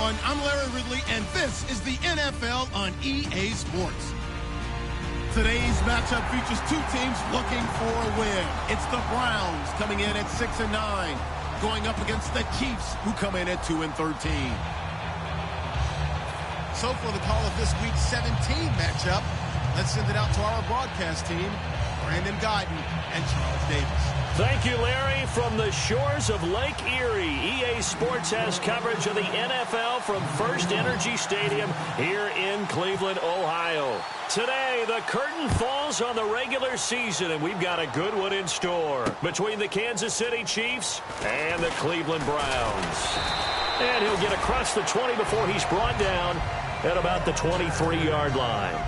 everyone. I'm Larry Ridley, and this is the NFL on EA Sports. Today's matchup features two teams looking for a win. It's the Browns coming in at 6-9, going up against the Chiefs, who come in at 2-13. So for the call of this week's 17 matchup, let's send it out to our broadcast team, Brandon Guyton and Charles Davis. Thank you, Larry. From the shores of Lake Erie, EA Sports has coverage of the NFL from First Energy Stadium here in Cleveland, Ohio. Today, the curtain falls on the regular season, and we've got a good one in store between the Kansas City Chiefs and the Cleveland Browns. And he'll get across the 20 before he's brought down at about the 23-yard line.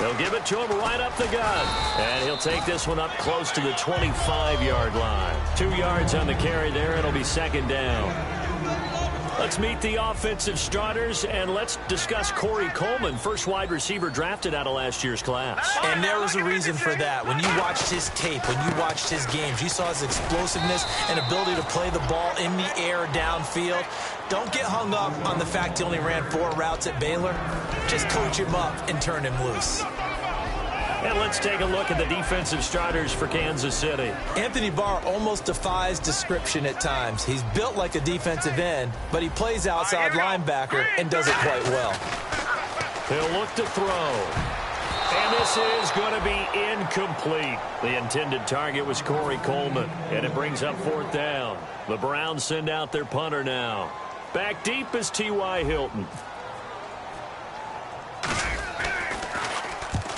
They'll give it to him right up the gut. And he'll take this one up close to the 25-yard line. 2 yards on the carry there. It'll be second down. Let's meet the offensive starters, and let's discuss Corey Coleman, first wide receiver drafted out of last year's class. And there was a reason for that. When you watched his tape, when you watched his games, you saw his explosiveness and ability to play the ball in the air downfield. Don't get hung up on the fact he only ran 4 routes at Baylor. Just coach him up and turn him loose. And let's take a look at the defensive starters for Kansas City. Anthony Barr almost defies description at times. He's built like a defensive end, but he plays outside linebacker and does it quite well. He'll look to throw. And this is going to be incomplete. The intended target was Corey Coleman, and it brings up fourth down. The Browns send out their punter now. Back deep is T.Y. Hilton.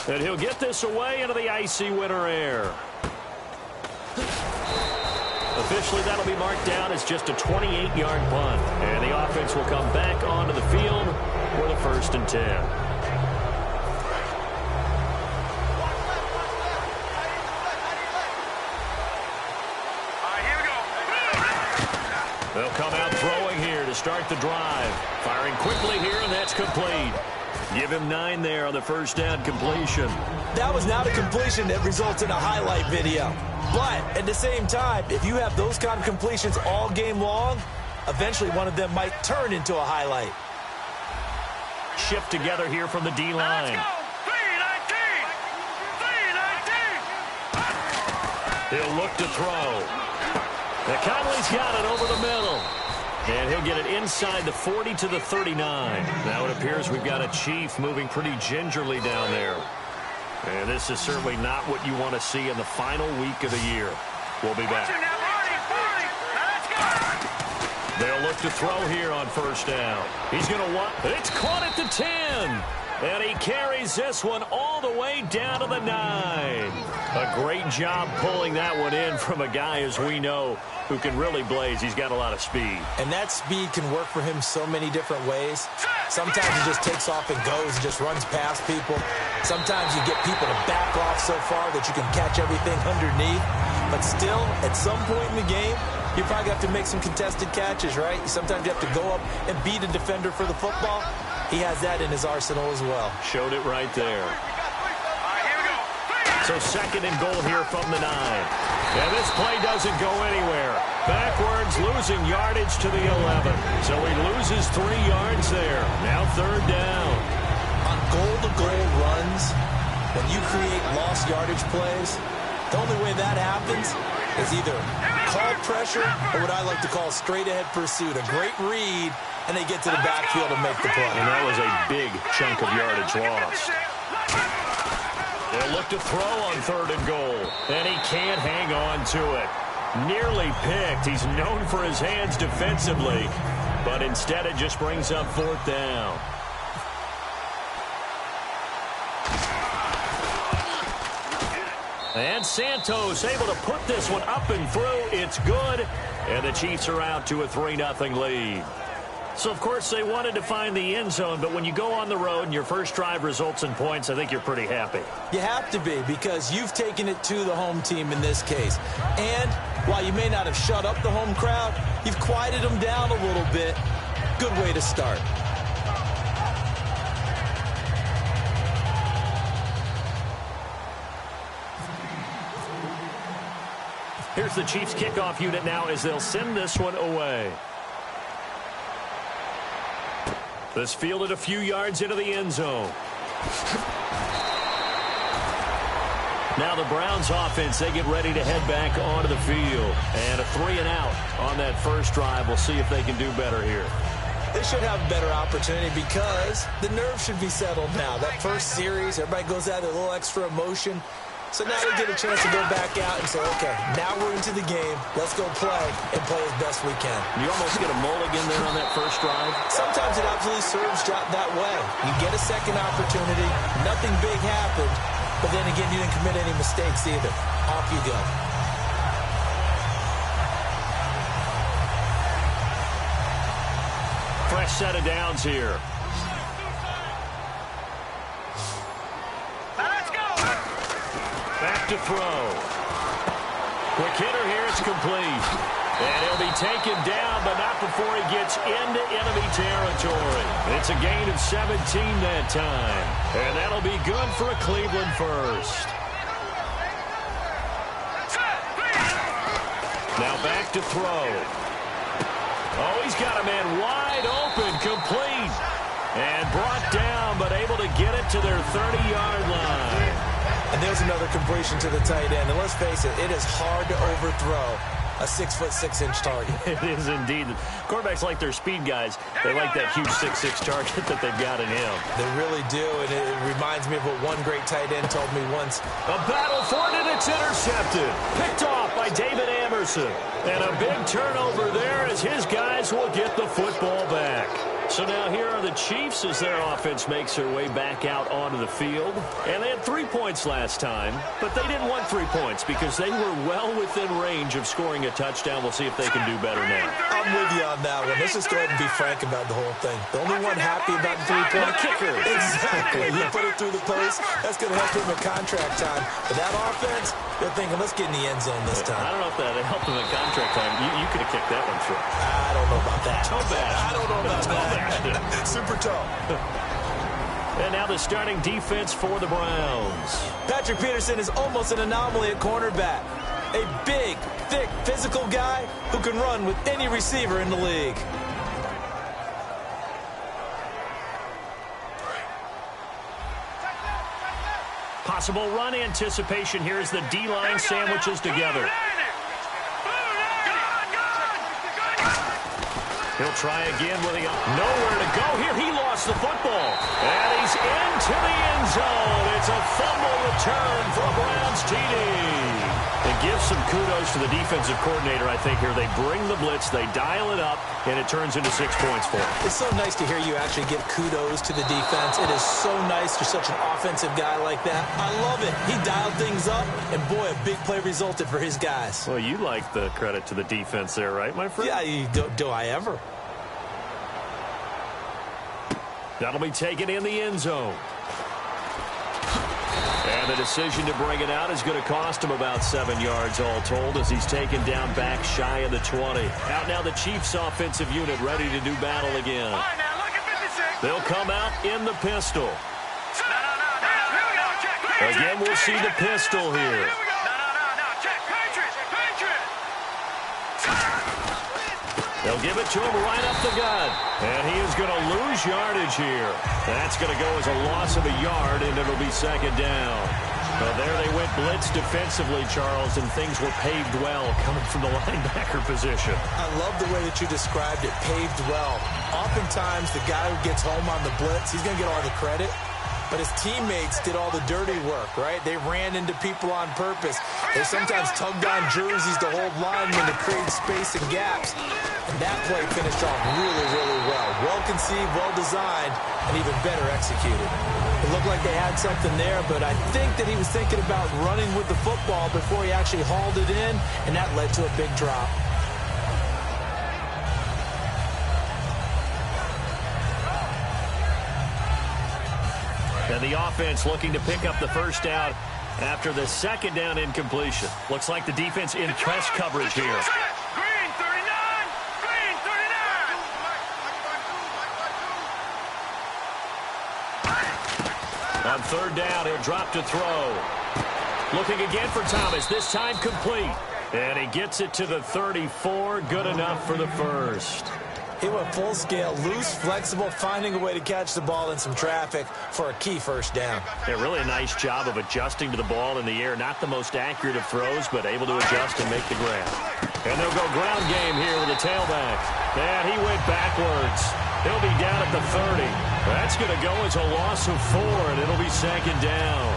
And he'll get this away into the icy winter air. Officially, that'll be marked down as just a 28-yard punt. And the offense will come back onto the field for the 1st and 10. They'll come out throwing here to start the drive. Firing quickly here, and that's complete. Give him 9 there on the first down completion. That was not a completion that results in a highlight video. But at the same time, if you have those kind of completions all game long, eventually one of them might turn into a highlight. Shift together here from the D-line. He'll look to throw. Now Conley's got it over the middle. And he'll get it inside the 40 to the 39. Now it appears we've got a Chief moving pretty gingerly down there. And this is certainly not what you want to see in the final week of the year. We'll be back. They'll look to throw here on first down. He's going to want... It's caught at the 10. And he carries this one all the way down to the 9. A great job pulling that one in from a guy, as we know, who can really blaze. He's got a lot of speed. And that speed can work for him so many different ways. Sometimes he just takes off and goes and just runs past people. Sometimes you get people to back off so far that you can catch everything underneath. But still, at some point in the game, you probably have to make some contested catches, right? Sometimes you have to go up and beat a defender for the football. He has that in his arsenal as well. Showed it right there. So second and goal here from the 9. And this play doesn't go anywhere. Backwards, losing yardage to the 11. So he loses 3 yards there. Now third down. On goal-to-goal runs, when you create lost yardage plays, the only way that happens is either call pressure or what I like to call straight-ahead pursuit. A great read, and they get to the backfield and make the play. And that was a big chunk of yardage lost. They'll look to throw on third and goal, and he can't hang on to it. Nearly picked. He's known for his hands defensively, but instead it just brings up fourth down. And Santos able to put this one up and through. It's good, and the Chiefs are out to a 3-0 lead. So, of course, they wanted to find the end zone, but when you go on the road and your first drive results in points, I think you're pretty happy. You have to be, because you've taken it to the home team in this case. And while you may not have shut up the home crowd, you've quieted them down a little bit. Good way to start. Here's the Chiefs kickoff unit now as they'll send this one away. This fielded a few yards into the end zone. Now the Browns offense, they get ready to head back onto the field. And a 3-and-out on that first drive. We'll see if they can do better here. They should have a better opportunity because the nerves should be settled now. That first series, everybody goes out with a little extra emotion. So now they get a chance to go back out and say, okay, now we're into the game. Let's go play and play as best we can. You almost get a mulligan there on that first drive. Sometimes it absolutely serves that way. You get a second opportunity. Nothing big happened. But then again, you didn't commit any mistakes either. Off you go. Fresh set of downs here. Back to throw. Quick hitter here, it's complete. And he'll be taken down, but not before he gets into enemy territory. It's a gain of 17 that time. And that'll be good for a Cleveland first. Now back to throw. Oh, he's got a man wide open, complete. And brought down, but able to get it to their 30-yard line. And there's another completion to the tight end. And let's face it, it is hard to overthrow a 6'6" target. It is indeed. Quarterbacks like their speed guys. They like that huge 6'6" target that they've got in him. They really do, and it reminds me of what one great tight end told me once. A battle for it, and it's intercepted. Picked off by David Amerson. And a big turnover there as his guys will get the football back. So now here are the Chiefs as their offense makes their way back out onto the field. And they had 3 points last time, but they didn't want 3 points because they were well within range of scoring a touchdown. We'll see if they can do better now. I'm with you on that one. Let's just go ahead and be frank about the whole thing. The only one happy about the 3-point kicker. Exactly. You put it through the post, that's going to help him in contract time. But that offense, they're thinking, let's get in the end zone this time. I don't know if that helped him in contract time. You could have kicked that one through. I don't know about that. Toe bash. I don't know about that. Super toe. And now the starting defense for the Browns. Patrick Peterson is almost an anomaly at cornerback. A big, thick, physical guy who can run with any receiver in the league. Possible run anticipation here as the D-line sandwiches together. He'll try again with nowhere to go here. He lost the football. And he's into the end zone. It's a fumble return for a Browns TD. It gives some kudos to the defensive coordinator, I think, here. They bring the blitz, they dial it up, and it turns into 6 points for him. It's so nice to hear you actually give kudos to the defense. It is so nice. You're such an offensive guy like that. I love it. He dialed things up, and boy, a big play resulted for his guys. Well, you like the credit to the defense there, right, my friend? Yeah, do I ever? That'll be taken in the end zone. And the decision to bring it out is going to cost him about 7 yards all told as he's taken down back shy of the 20. Out now the Chiefs offensive unit ready to do battle again. They'll come out in the pistol. Again, we'll see the pistol here. They'll give it to him right up the gut. And he is going to lose yardage here. That's going to go as a loss of a yard, and it'll be second down. Well, there they went blitz defensively, Charles, and things were paved well coming from the linebacker position. I love the way that you described it, paved well. Oftentimes, the guy who gets home on the blitz, he's going to get all the credit. But his teammates did all the dirty work, right? They ran into people on purpose. They sometimes tugged on jerseys to hold linemen to create space and gaps. And that play finished off really, really well. Well-conceived, well-designed, and even better executed. It looked like they had something there, but I think that he was thinking about running with the football before he actually hauled it in, and that led to a big drop. And the offense looking to pick up the first down after the second down incompletion. Looks like the defense in press coverage here. Green 39! Green 39! On third down, he'll drop to throw. Looking again for Thomas, this time complete. And he gets it to the 34, good enough for the first. He went full scale, loose, flexible, finding a way to catch the ball in some traffic for a key first down. Yeah, really a nice job of adjusting to the ball in the air. Not the most accurate of throws, but able to adjust and make the grab. And they'll go ground game here with the tailback. And he went backwards. He'll be down at the 30. That's going to go as a loss of 4, and it'll be second down.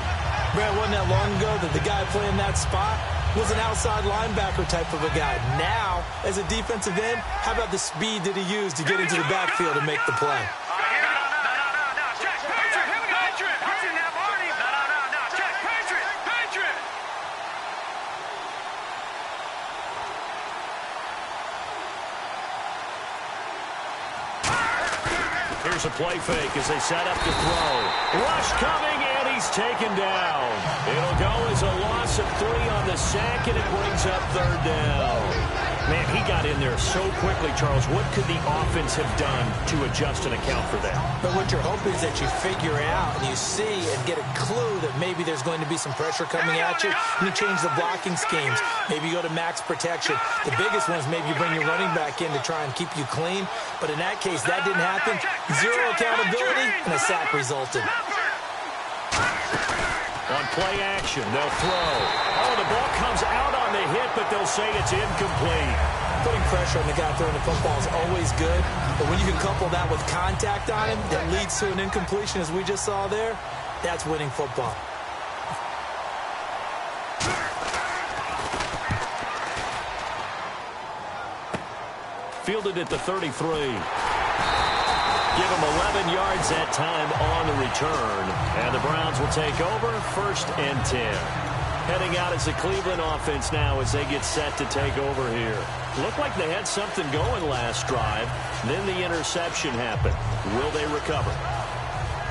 Brad, wasn't that long ago that the guy playing that spot was an outside linebacker type of a guy. Now, as a defensive end, how about the speed that he used to get into the backfield and make the play? Here's a play fake as they set up to throw. Rush coming, and he's taken down. It'll go as a loss of 3 on the sack, and it brings up third down. Man, he got in there so quickly, Charles. What could the offense have done to adjust and account for that? But what you're hoping is that you figure out and you see and get a clue that maybe there's going to be some pressure coming at you. And you change the blocking schemes. Maybe you go to max protection. The biggest one is maybe you bring your running back in to try and keep you clean. But in that case, that didn't happen. 0 accountability, and a sack resulted. On play action, they'll throw. Oh, the ball comes out on the hit, but they'll say it's incomplete. Putting pressure on the guy throwing the football is always good, but when you can couple that with contact on him that leads to an incompletion, as we just saw there, that's winning football. Fielded at the 33. Give him 11 yards that time on the return. And the Browns will take over, 1st and 10. Heading out as the Cleveland offense now as they get set to take over here. Looked like they had something going last drive. Then the interception happened. Will they recover?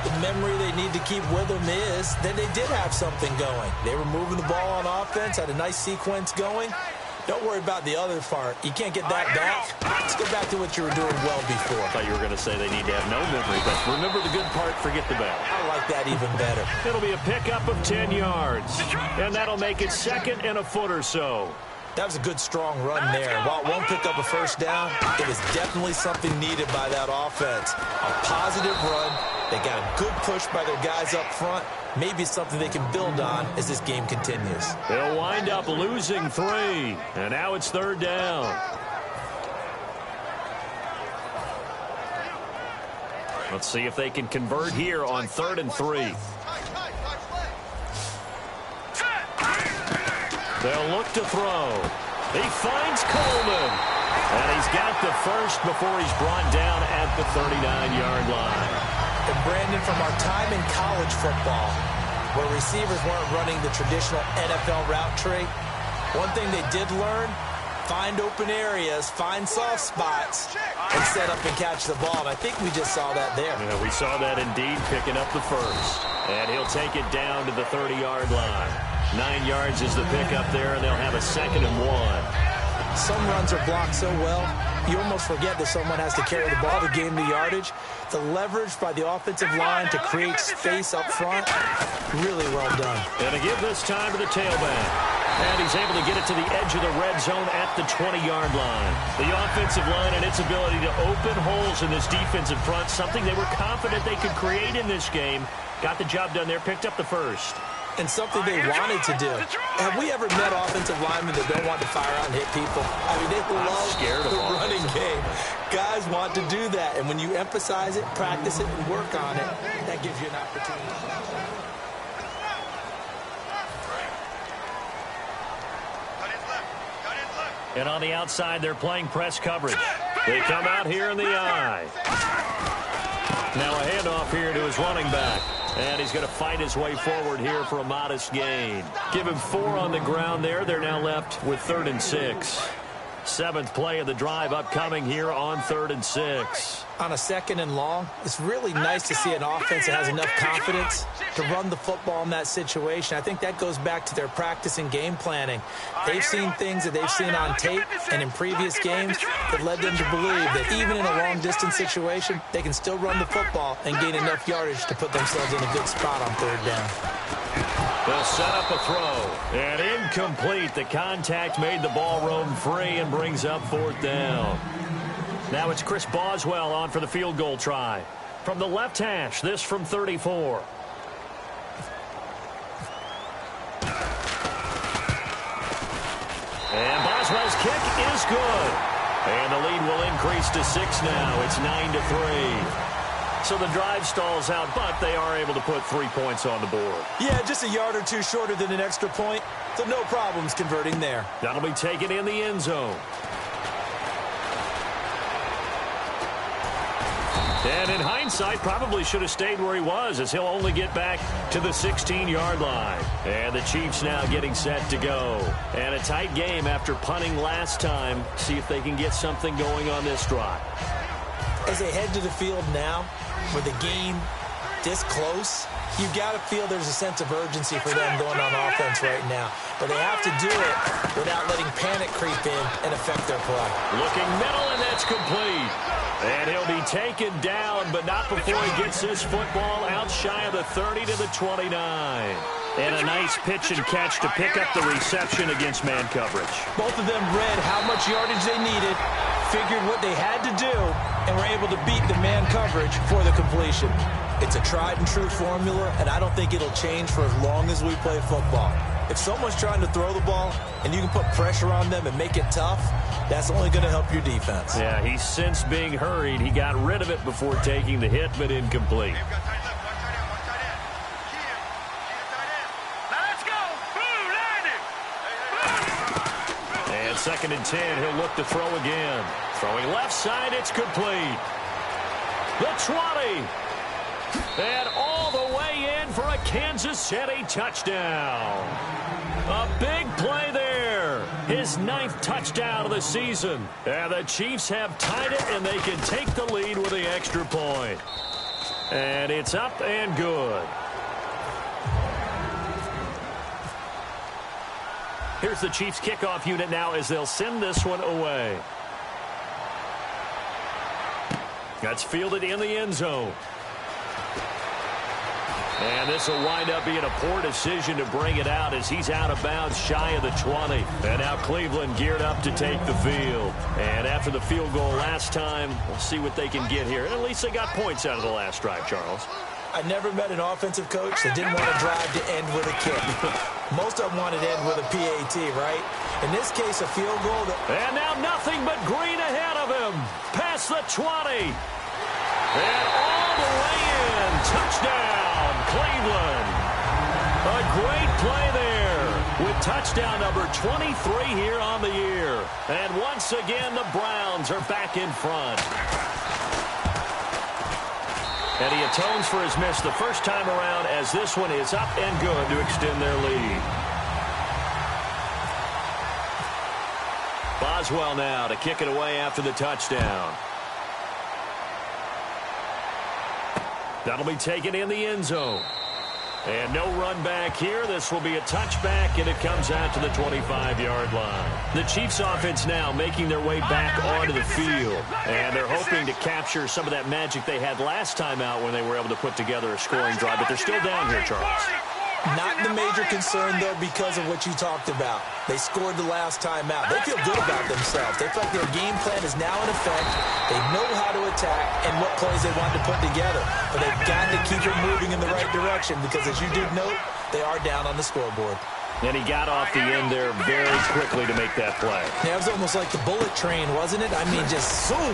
The memory they need to keep with them is that they did have something going. They were moving the ball on offense, had a nice sequence going. Don't worry about the other part. You can't get that back. Let's go back to what you were doing well before. I thought you were going to say they need to have no memory, but remember the good part, forget the bad. I like that even better. It'll be a pickup of 10 yards, and that'll make it 2nd and a foot or so. That was a good, strong run there. While it won't pick up a first down, it is definitely something needed by that offense. A positive run. They got a good push by their guys up front. Maybe something they can build on as this game continues. They'll wind up losing 3, and now it's 3rd down. Let's see if they can convert here on 3rd and 3. They'll look to throw. He finds Coleman. And he's got the first before he's brought down at the 39-yard line. And Brandon, from our time in college football, where receivers weren't running the traditional NFL route tree, one thing they did learn, find open areas, find soft spots, and set up and catch the ball. And I think we just saw that there. Yeah, we saw that indeed, picking up the first. And he'll take it down to the 30-yard line. 9 yards is the pickup there, and they'll have a 2nd and 1. Some runs are blocked so well, you almost forget that someone has to carry the ball to gain the yardage. The leverage by the offensive line to create space up front, really well done. And to give this time to the tailback. And he's able to get it to the edge of the red zone at the 20-yard line. The offensive line and its ability to open holes in this defensive front, something they were confident they could create in this game. Got the job done there, picked up the first. And something they wanted to do. Have we ever met offensive linemen that don't want to fire out and hit people? I mean, they love the running game. Guys want to do that. And when you emphasize it, practice it, and work on it, that gives you an opportunity. And on the outside, they're playing press coverage. They come out here in the eye. Now a handoff here to his running back. And he's going to fight his way forward here for a modest gain. Give him 4 on the ground there. They're now left with 3rd and 6. Seventh play of the drive upcoming here on 3rd and 6. On a 2nd and long, it's really nice to see an offense that has enough confidence to run the football in that situation. I think that goes back to their practice and game planning. They've seen things that they've seen on tape and in previous games that led them to believe that even in a long-distance situation, they can still run the football and gain enough yardage to put themselves in a good spot on 3rd down. They'll set up a throw. And incomplete. The contact made the ball roam free and brings up 4th down. Now it's Chris Boswell on for the field goal try. From the left hash, this from 34. And Boswell's kick is good. And the lead will increase to 6 now. It's 9-3. So the drive stalls out, but they are able to put 3 points on the board. Yeah, just a yard or two shorter than an extra point, so no problems converting there. That'll be taken in the end zone. And in hindsight, probably should have stayed where he was, as he'll only get back to the 16-yard line. And the Chiefs now getting set to go. And a tight game after punting last time. See if they can get something going on this drive. As they head to the field now, with the game this close, you got to feel there's a sense of urgency for them going on offense right now. But they have to do it without letting panic creep in and affect their play. Looking middle, and that's complete. And he'll be taken down, but not before he gets this football out shy of the 30 to the 29. And a nice pitch and catch to pick up the reception against man coverage. Both of them read how much yardage they needed, figured what they had to do, and were able to beat the man coverage for the completion. It's a tried and true formula, and I don't think it'll change for as long as we play football. If someone's trying to throw the ball and you can put pressure on them and make it tough, that's only going to help your defense. Yeah, he's since being hurried. He got rid of it before taking the hit, but incomplete. And 2nd and 10, he'll look to throw again. Throwing left side, it's complete. The 20. And all the way in for a Kansas City touchdown. A big play there. His 9th touchdown of the season. And the Chiefs have tied it, and they can take the lead with the extra point. And it's up and good. Here's the Chiefs kickoff unit now as they'll send this one away. That's fielded in the end zone. And this will wind up being a poor decision to bring it out as he's out of bounds shy of the 20. And now Cleveland geared up to take the field. And after the field goal last time, we'll see what they can get here. And at least they got points out of the last drive, Charles. I never met an offensive coach that didn't want to drive to end with a kick. Most of them wanted to end with a PAT, right? In this case, a field goal. And now nothing but green ahead of him. Past the 20. And all the way in. Touchdown, Cleveland. A great play there with touchdown number 23 here on the year. And once again, the Browns are back in front. And he atones for his miss the first time around as this one is up and good to extend their lead. Boswell now to kick it away after the touchdown. That'll be taken in the end zone. And no run back here. This will be a touchback, and it comes out to the 25-yard line. The Chiefs offense now making their way back onto the field. And they're hoping to capture some of that magic they had last time out when they were able to put together a scoring drive. But they're still down here, Charles. Not the major concern, though, because of what you talked about. They scored the last time out. They feel good about themselves. They feel like their game plan is now in effect. They know how to attack and what plays they want to put together. But they've got to keep it moving in the right direction because, as you did note, they are down on the scoreboard. And he got off the end there very quickly to make that play. Yeah, it was almost like the bullet train, wasn't it? I mean, just zoom,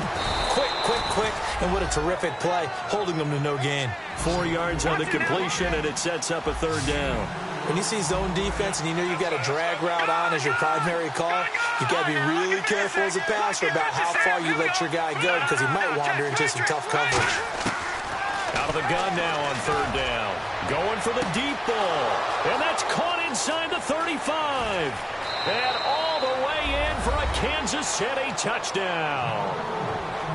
quick, and what a terrific play, holding them to no gain. 4 yards on the completion, and it sets up a third down. When you see zone defense and you know you got a drag route on as your primary call, you got to be really careful as a passer about how far you let your guy go because he might wander into some tough coverage. Out of the gun now on third down. Going for the deep ball. And that's caught inside the 35. And all the way in for a Kansas City touchdown.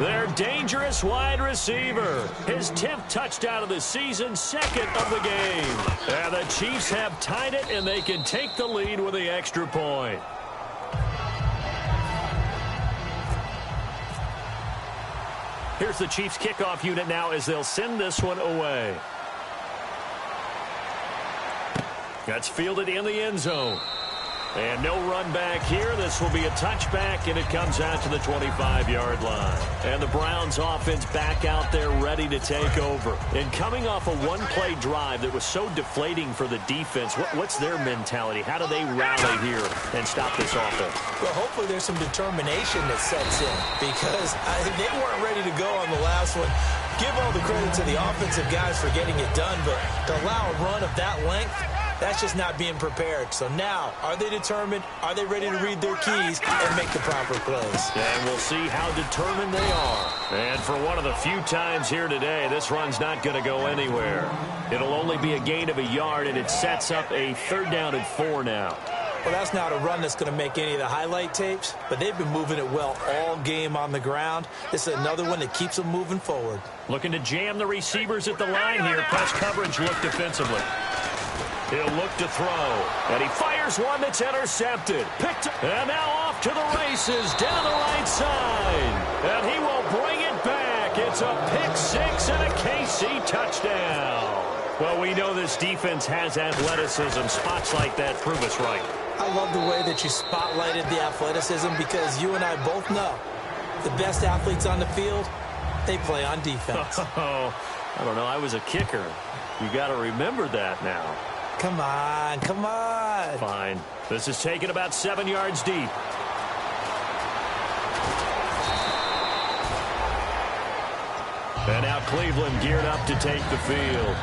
Their dangerous wide receiver. His 10th touchdown of the season, 2nd of the game. And the Chiefs have tied it, and they can take the lead with the extra point. Here's the Chiefs kickoff unit now as they'll send this one away. That's fielded in the end zone. And no run back here. This will be a touchback, and it comes out to the 25-yard line. And the Browns offense back out there ready to take over. And coming off a one-play drive that was so deflating for the defense, what's their mentality? How do they rally here and stop this offense? Well, hopefully there's some determination that sets in because they weren't ready to go on the last one. Give all the credit to the offensive guys for getting it done, but to allow a run of that length, that's just not being prepared. So now, are they determined? Are they ready to read their keys and make the proper plays? And we'll see how determined they are. And for one of the few times here today, this run's not going to go anywhere. It'll only be a gain of a yard, and it sets up a 3rd down and 4 now. Well, that's not a run that's going to make any of the highlight tapes, but they've been moving it well all game on the ground. This is another one that keeps them moving forward. Looking to jam the receivers at the line here. Press coverage look defensively. He'll look to throw, and he fires one that's intercepted. Picked up, and now off to the races down the right side. And he will bring it back. It's a pick 6 and a KC touchdown. Well, we know this defense has athleticism. Spots like that prove us right. I love the way that you spotlighted the athleticism because you and I both know the best athletes on the field, they play on defense. I don't know. I was a kicker. You got to remember that now. Come on, come on. Fine. This is taken about 7 yards deep. And now Cleveland geared up to take the field.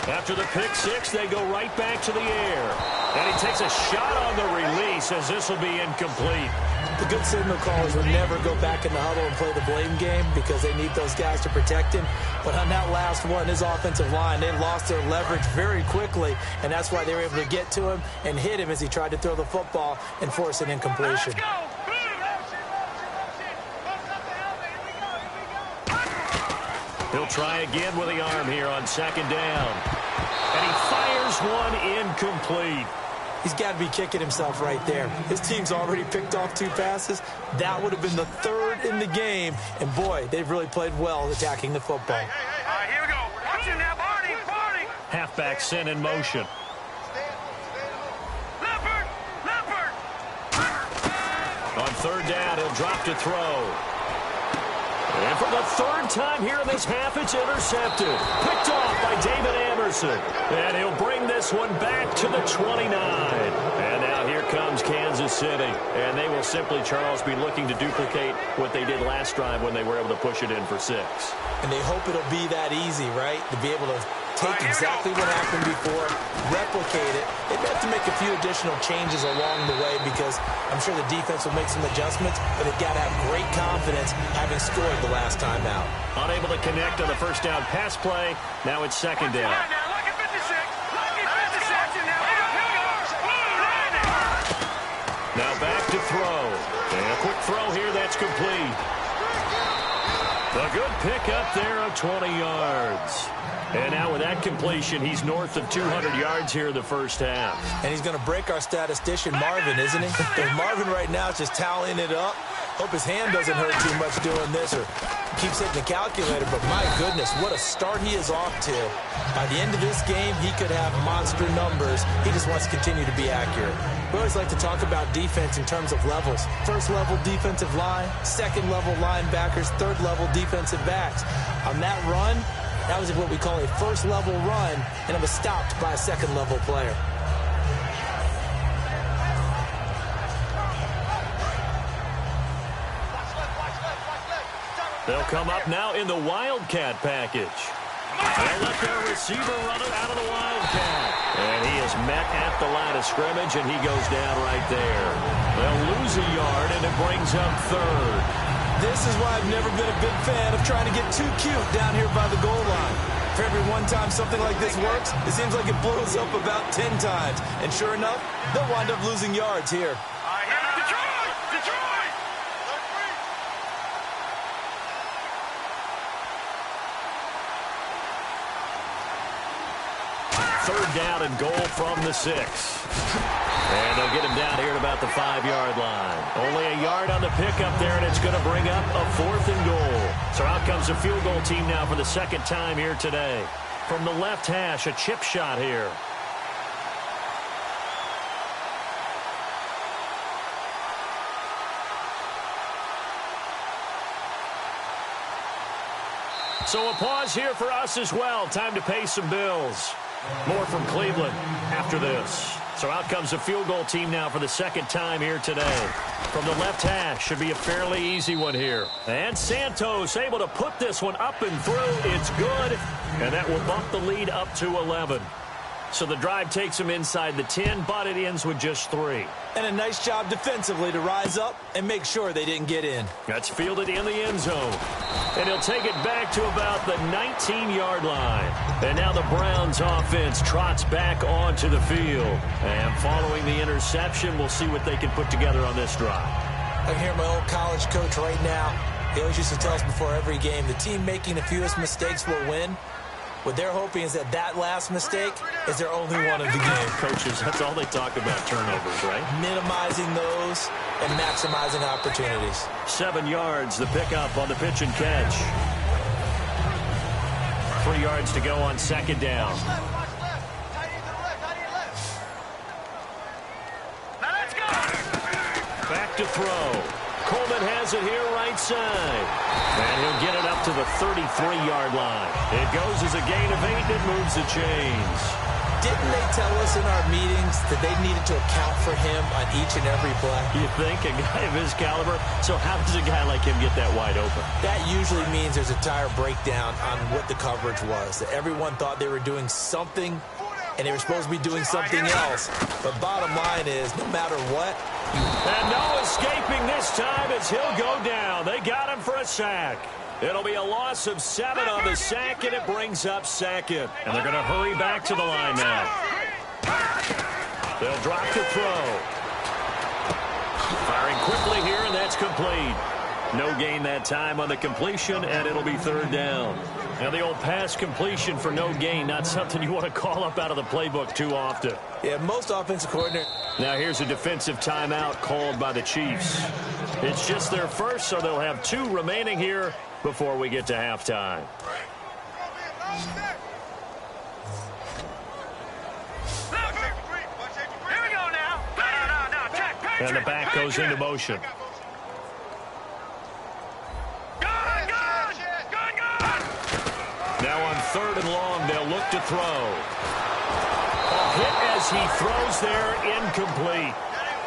After the pick 6, they go right back to the air. And he takes a shot on the release as this will be incomplete. The good signal callers would never go back in the huddle and play the blame game because they need those guys to protect him. But on that last one, his offensive line, they lost their leverage very quickly, and that's why they were able to get to him and hit him as he tried to throw the football and force an incompletion. He'll try again with the arm here on 2nd down. And he fires one incomplete. He's got to be kicking himself right there. His team's already picked off 2 passes. That would have been the 3rd in the game. And, boy, they've really played well attacking the football. Here we go. Watch it now, Barney. Halfback sent in motion. Leopard. On 3rd down, he'll drop to throw. And for the 3rd time here in this half, it's intercepted. Picked off by David Amerson. And he'll bring this one back to the 29. And now here comes Kansas City. And they will simply, Charles, be looking to duplicate what they did last drive when they were able to push it in for 6. And they hope it'll be that easy, right? To be able to take exactly what happened before, replicate it. They'd have to make a few additional changes along the way because I'm sure the defense will make some adjustments, but they've got to have great confidence having scored the last time out. Unable to connect on the 1st down pass play. Now it's 2nd down. Now back to throw. And a quick throw here that's complete. A good pickup there of 20 yards. And now with that completion, he's north of 200 yards here in the 1st half. And he's going to break our statistician, Marvin, isn't he? And Marvin right now is just tallying it up. Hope his hand doesn't hurt too much doing this or keeps hitting the calculator. But my goodness, what a start he is off to. By the end of this game, he could have monster numbers. He just wants to continue to be accurate. We always like to talk about defense in terms of levels. 1st level defensive line, 2nd level linebackers, 3rd level defensive backs. On that run, that was what we call a 1st level run, and it was stopped by a 2nd level player. They'll come up now in the Wildcat package. They'll let their receiver run it out of the Wildcat. And he is met at the line of scrimmage, and he goes down right there. They'll lose a yard, and it brings up 3rd. This is why I've never been a big fan of trying to get too cute down here by the goal line. For every one time something like this works, it seems like it blows up about 10 times. And sure enough, they'll wind up losing yards here. Detroit! Detroit! Third down and goal from the 6. And they'll get him down here at about the 5-yard line. Only a yard on the pickup there, and it's going to bring up a 4th and goal. So out comes the field goal team now for the second time here today. From the left hash, a chip shot here. So a pause here for us as well. Time to pay some bills. More from Cleveland after this. So out comes the field goal team now for the second time here today. From the left hash, should be a fairly easy one here. And Santos able to put this one up and through. It's good. And that will bump the lead up to 11. So the drive takes him inside the 10, but it ends with just 3. And a nice job defensively to rise up and make sure they didn't get in. That's fielded in the end zone. And he'll take it back to about the 19-yard line. And now the Browns offense trots back onto the field. And following the interception, we'll see what they can put together on this drive. I can hear my old college coach right now. He always used to tell us before every game, the team making the fewest mistakes will win. What they're hoping is that last mistake is their only one of the game. Coaches, that's all they talk about, turnovers, right? Minimizing those and maximizing opportunities. 7 yards, the pickup on the pitch and catch. 3 yards to go on second down. Now let's go! Back to throw. Coleman has it here right side. And he'll get it up to the 33-yard line. It goes as a gain of 8, and it moves the chains. Didn't they tell us in our meetings that they needed to account for him on each and every play? You think? A guy of his caliber? So how does a guy like him get that wide open? That usually means there's a entire breakdown on what the coverage was. That everyone thought they were doing something, and they were supposed to be doing something else. But bottom line is, no matter what, and no escaping this time as he'll go down. They got him for a sack. It'll be a loss of 7 on the sack, and it brings up second. And they're going to hurry back to the line now. They'll drop to throw. Firing quickly here, and that's complete. No gain that time on the completion, and it'll be third down. Now the old pass completion for no gain, not something you want to call up out of the playbook too often. Yeah, most offensive coordinators. Now here's a defensive timeout called by the Chiefs. It's just their first, so they'll have 2 remaining here before we get to halftime. Here we go now. No. Check. And the back goes into motion. Now on 3rd and long, they'll look to throw. A hit as he throws there, incomplete.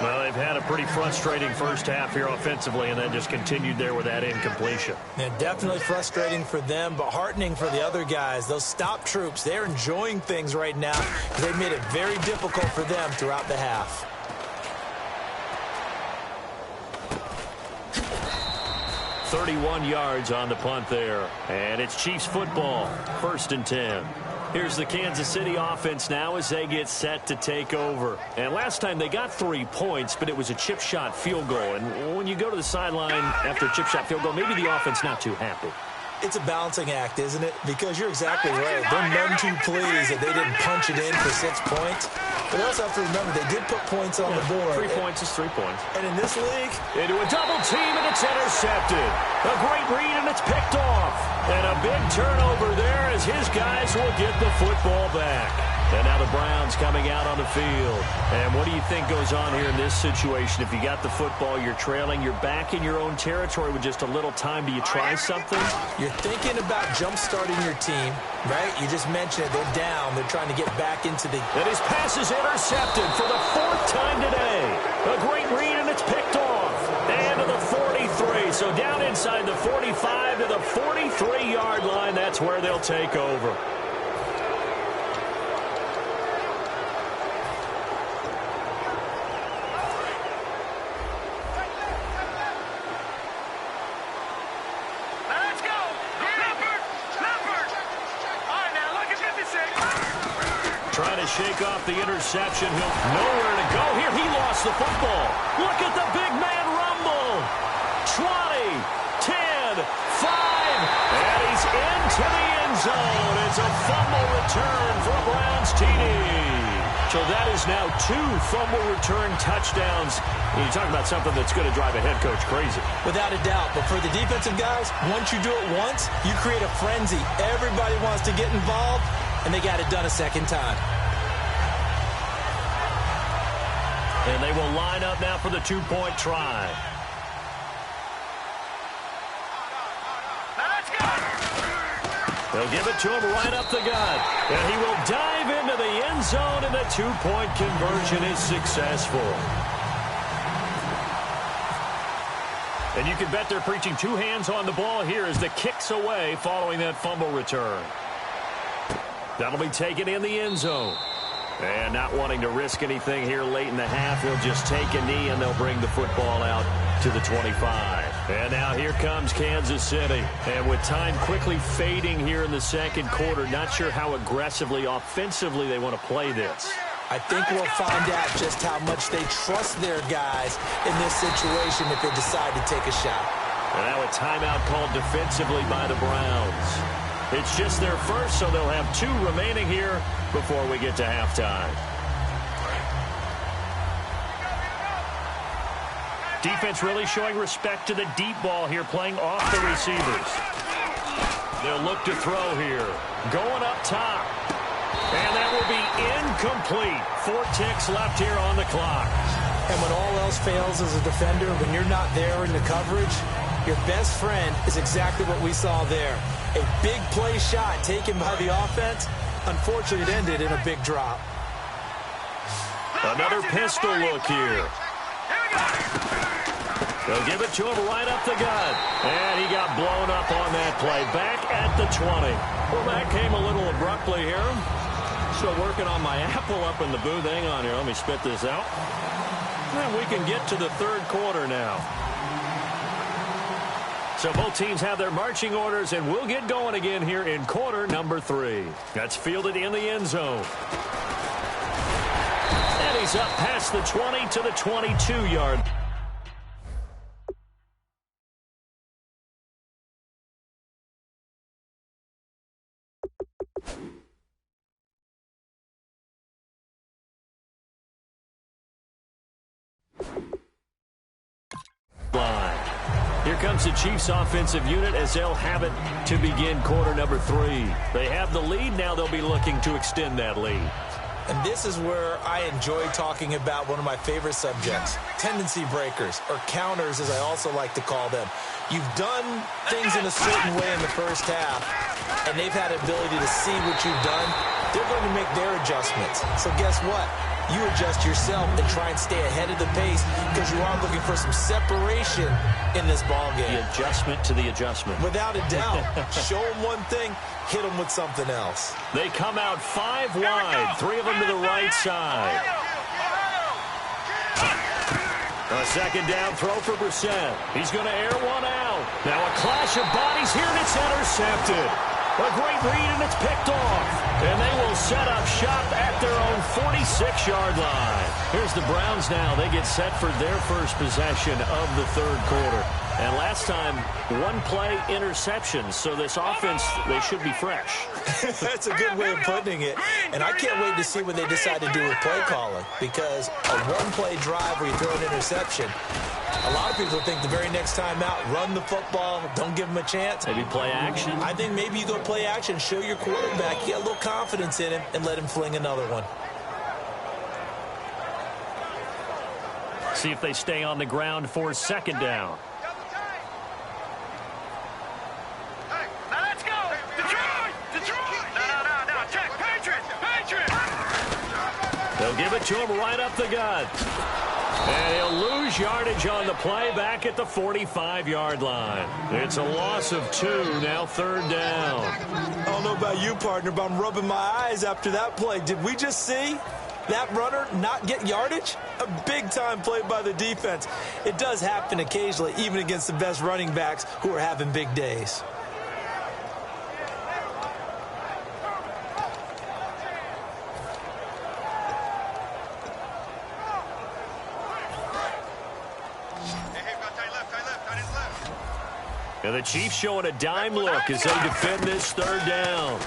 Well, they've had a pretty frustrating first half here offensively, and then just continued there with that incompletion. Yeah, definitely frustrating for them, but heartening for the other guys. Those stop troops, they're enjoying things right now. They made it very difficult for them throughout the half. .31 yards on the punt there. And it's Chiefs football, 1st and 10. Here's the Kansas City offense now as they get set to take over. And last time they got 3 points, but it was a chip shot field goal. And when you go to the sideline after a chip shot field goal, maybe the offense not too happy. It's a balancing act, isn't it? Because you're exactly right. They're none too pleased that they didn't punch it in for 6 points. But they also have to remember they did put points on the board. 3 points is 3 points. And in this league, into a double team, and it's intercepted. A great read, and it's picked off. And a big turnover there as his guys will get the football back. And now the Browns coming out on the field. And what do you think goes on here in this situation? If you got the football, you're trailing, you're back in your own territory with just a little time. Do you try something? You're thinking about jump-starting your team, right? You just mentioned it. They're down. They're trying to get back into the... And his pass is intercepted for the 4th time today. A great read, and it's picked off. And to the 43. So down inside the 45 to the 43-yard line. That's where they'll take over. to shake off the interception. He'll nowhere to go here. He lost the football. Look at the big man rumble. 20, 10, 5, and he's into the end zone. It's a fumble return for a Browns TD. So that is now 2 fumble return touchdowns. You talk about something that's going to drive a head coach crazy. Without a doubt. But for the defensive guys, once you do it once, you create a frenzy. Everybody wants to get involved, and they got it done a second time. And they will line up now for the 2-point try. They'll give it to him right up the gut. And he will dive into the end zone, and the 2-point conversion is successful. And you can bet they're preaching 2 hands on the ball here as the kick's away following that fumble return. That'll be taken in the end zone. And not wanting to risk anything here late in the half, he'll just take a knee, and they'll bring the football out to the 25. And now here comes Kansas City. And with time quickly fading here in the second quarter, not sure how aggressively, offensively they want to play this. I think we'll find out just how much they trust their guys in this situation if they decide to take a shot. And now a timeout called defensively by the Browns. It's just their first, so they'll have 2 remaining here before we get to halftime. Defense really showing respect to the deep ball here, playing off the receivers. They'll look to throw here. Going up top. And that will be incomplete. 4 ticks left here on the clock. And when all else fails as a defender, when you're not there in the coverage, your best friend is exactly what we saw there. A big play shot taken by the offense. Unfortunately, it ended in a big drop. Another pistol look here. They'll give it to him right up the gut. And he got blown up on that play. Back at the 20. Well, that came a little abruptly here. Still working on my apple up in the booth. Hang on here. Let me spit this out. And we can get to the third quarter now. So both teams have their marching orders, and we'll get going again here in quarter number 3. That's fielded in the end zone. And he's up past the 20 to the 22-yard. Here comes the Chiefs offensive unit as they'll have it to begin quarter number 3. They have the lead. Now they'll be looking to extend that lead. And this is where I enjoy talking about one of my favorite subjects, tendency breakers, or counters as I also like to call them. You've done things in a certain way in the first half, and they've had the ability to see what you've done. They're going to make their adjustments. So guess what? You adjust yourself and try and stay ahead of the pace because you are looking for some separation in this ball game. The adjustment to the adjustment. Without a doubt. Show them one thing, hit them with something else. They come out 5 wide, 3 of them to the right side. A second down throw for Brissett. He's going to air one out. Now a clash of bodies here, and it's intercepted. A great read, and it's picked off. And they will set up shop at their own 46-yard line. Here's the Browns now. They get set for their first possession of the third quarter. And last time, 1-play interception. So this offense, they should be fresh. That's a good way of putting it. And I can't wait to see what they decide to do with play calling. Because a 1-play drive where you throw an interception, a lot of people think the very next time out, run the football, don't give them a chance. Maybe play action. I think maybe you go play action, show your quarterback, you get a little confidence in him, and let him fling another one. See if they stay on the ground for second down. Hey, now let's go. Detroit! Detroit! No. Check. Patriots! They'll give it to him right up the gut. And he'll lose yardage on the play back at the 45-yard line. It's a loss of 2, now third down. I don't know about you, partner, but I'm rubbing my eyes after that play. Did we just see that runner not get yardage? A big-time play by the defense. It does happen occasionally, even against the best running backs who are having big days. And the Chiefs showing a dime look as they defend this third down.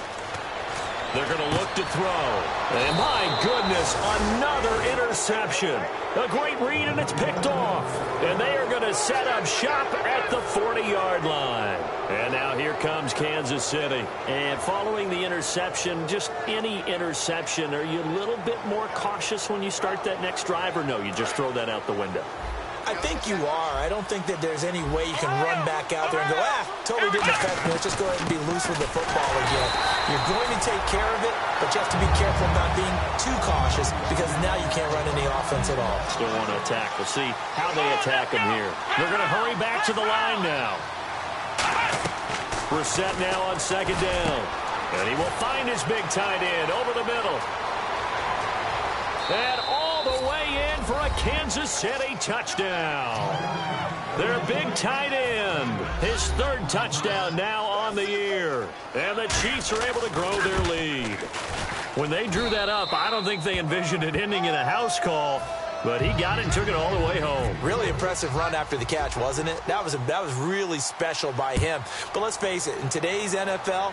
They're going to look to throw. And my goodness, another interception. A great read, and it's picked off. And they are going to set up shop at the 40-yard line. And now here comes Kansas City. And following the interception, just any interception, are you a little bit more cautious when you start that next drive, or no, you just throw that out the window? I think you are. I don't think that there's any way you can run back out there and go, totally didn't affect me. Let's just go ahead and be loose with the football again. You're going to take care of it, but you have to be careful about being too cautious because now you can't run any offense at all. Still want to attack. We'll see how they attack him here. They're going to hurry back to the line now. Brissett now on second down. And he will find his big tight end over the middle. And all the way in for a Kansas City touchdown. Their big tight end. His third touchdown now on the year. And the Chiefs are able to grow their lead. When they drew that up, I don't think they envisioned it ending in a house call. But he got it and took it all the way home. Really impressive run after the catch, wasn't it? That was really special by him. But let's face it, in today's NFL,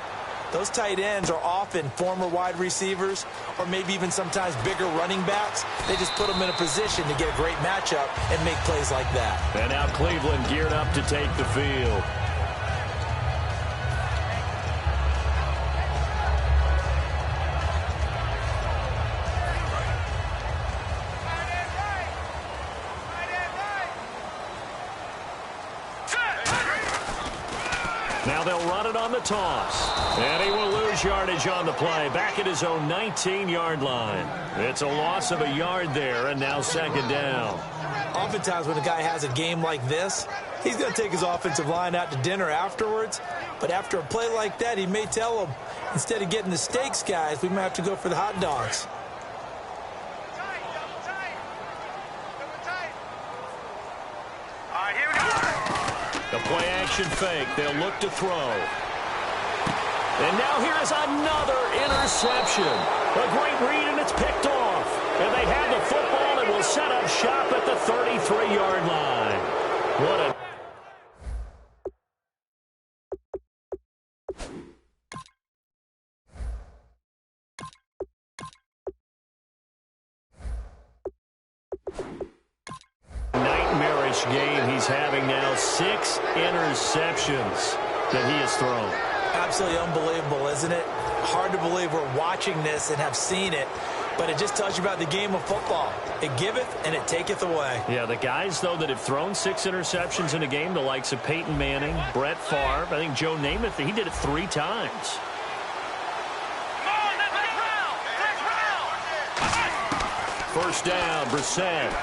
those tight ends are often former wide receivers or maybe even sometimes bigger running backs. They just put them in a position to get a great matchup and make plays like that. And now Cleveland geared up to take the field. Now they'll run it on the toss. And he will lose yardage on the play. Back at his own 19-yard line. It's a loss of a yard there, and now second down. Oftentimes when a guy has a game like this, he's going to take his offensive line out to dinner afterwards. But after a play like that, he may tell them, instead of getting the steaks, guys, we might have to go for the hot dogs. The play action fake. They'll look to throw. And now here is another interception. A great read, and it's picked off. And they have the football and will set up shop at the 33-yard line. What a... nightmarish game he's having now. 6 interceptions that he has thrown. Absolutely unbelievable, isn't it? Hard to believe we're watching this and have seen it, but it just tells you about the game of football. It giveth and it taketh away. Yeah, the guys, though, that have thrown 6 interceptions in a game, the likes of Peyton Manning, Brett Favre, I think Joe Namath, he did it 3 times. First down, Brissett.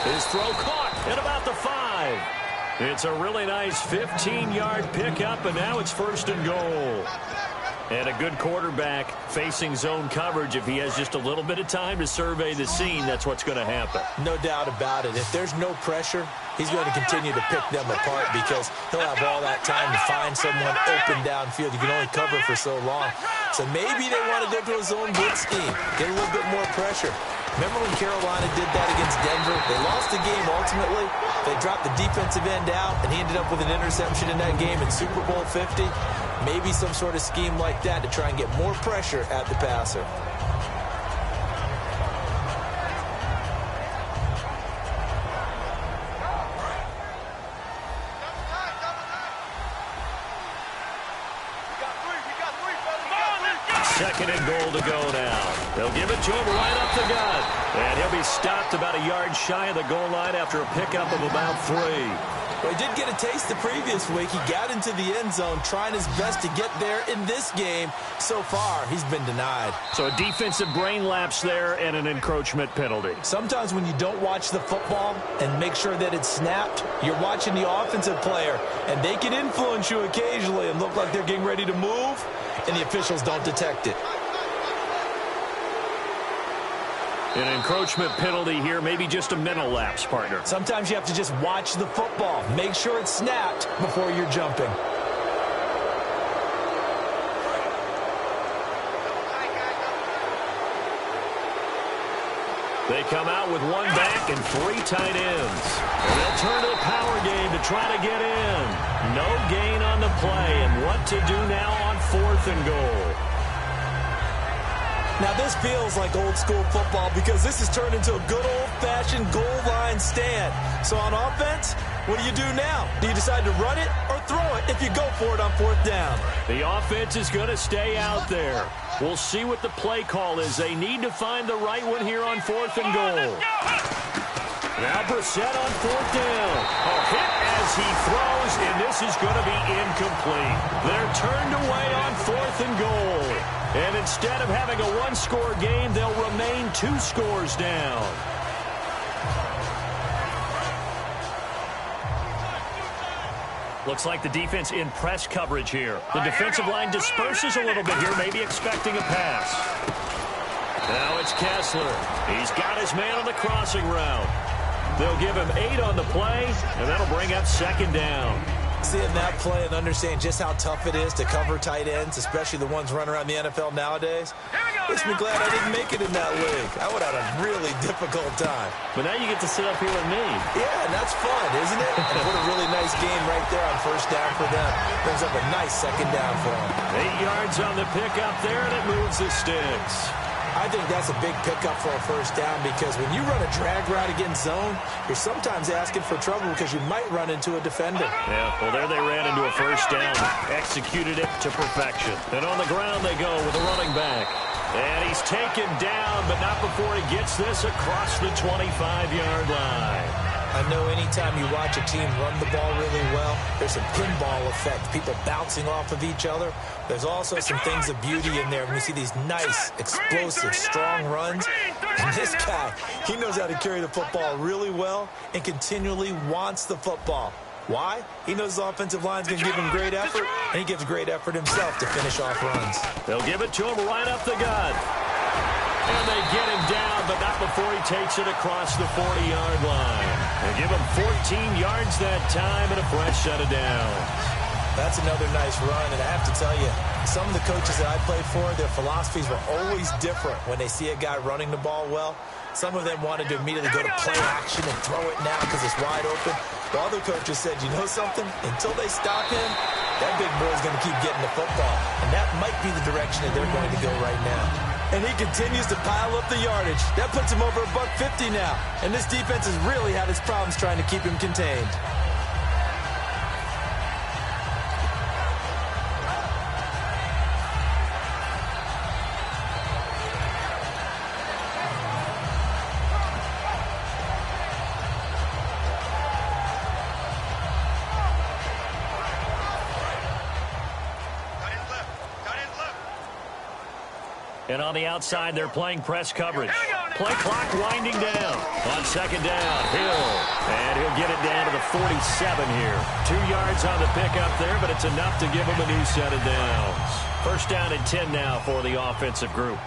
His throw caught at about the 5. It's a really nice 15-yard pickup, and now it's first and goal. And a good quarterback facing zone coverage. If he has just a little bit of time to survey the scene, that's what's going to happen. No doubt about it. If there's no pressure, he's going to continue to pick them apart because he'll have all that time to find someone open downfield. You can only cover for so long. So maybe they want to go to a zone blitz scheme, get a little bit more pressure. Remember when Carolina did that against Denver? They lost the game ultimately. They dropped the defensive end out, and he ended up with an interception in that game in Super Bowl 50. Maybe some sort of scheme like that to try and get more pressure at the passer. Second and goal to go now. They'll give it to him right up the gut. And he'll be stopped about a yard shy of the goal line after a pickup of about 3. Well, he did get a taste the previous week. He got into the end zone, trying his best to get there in this game. So far, he's been denied. So a defensive brain lapse there and an encroachment penalty. Sometimes when you don't watch the football and make sure that it's snapped, you're watching the offensive player, and they can influence you occasionally and look like they're getting ready to move, and the officials don't detect it. An encroachment penalty here, maybe just a mental lapse, partner. Sometimes you have to just watch the football. Make sure it's snapped before you're jumping. They come out with 1 back and 3 tight ends. And they'll turn to the power game to try to get in. No gain on the play, and what to do now on 4th and goal. Now, this feels like old-school football because this has turned into a good old-fashioned goal line stand. So on offense, what do you do now? Do you decide to run it or throw it if you go for it on 4th down? The offense is going to stay out there. We'll see what the play call is. They need to find the right one here on 4th and goal. Now Brissett on 4th down. A hit as he throws, and this is going to be incomplete. They're turned away on 4th and goal. And instead of having a one-score game, they'll remain 2 scores down. Looks like the defense in press coverage here. The defensive line disperses a little bit here, maybe expecting a pass. Now it's Kessler. He's got his man on the crossing route. They'll give him 8 on the play, and that'll bring up 2nd down. Seeing that play and understand just how tough it is to cover tight ends, especially the ones running around the NFL nowadays, makes me glad I didn't make it in that league. I would have had a really difficult time. But now you get to sit up here with me. Yeah, and that's fun, isn't it? And what a really nice game right there on 1st down for them. Brings up a nice 2nd down for them. 8 yards on the pickup there, and it moves the sticks. I think that's a big pickup for a 1st down because when you run a drag route against zone, you're sometimes asking for trouble because you might run into a defender. Yeah, well, there they ran into a 1st down. Executed it to perfection. And on the ground they go with a running back. And he's taken down, but not before he gets this across the 25-yard line. I know anytime you watch a team run the ball really well, there's some pinball effect, people bouncing off of each other. There's also some things of beauty in there when you see these nice, explosive, strong runs. And this guy, he knows how to carry the football really well and continually wants the football. Why? He knows his offensive line's going to give him great effort, and he gives great effort himself to finish off runs. They'll give it to him right up the gut. And they get him down, but not before he takes it across the 40-yard line. They give him 14 yards that time and a fresh set of downs. That's another nice run, and I have to tell you, some of the coaches that I played for, their philosophies were always different when they see a guy running the ball well. Some of them wanted to immediately go to play action and throw it now because it's wide open. The other coaches said, you know something? Until they stop him, that big boy's going to keep getting the football. And that might be the direction that they're going to go right now. And he continues to pile up the yardage. That puts him over $150 now. And this defense has really had its problems trying to keep him contained. And on the outside, they're playing press coverage. Play clock winding down. On 2nd down, Hill. And he'll get it down to the 47 here. 2 yards on the pickup there, but it's enough to give him a new set of downs. 1st down and 10 now for the offensive group.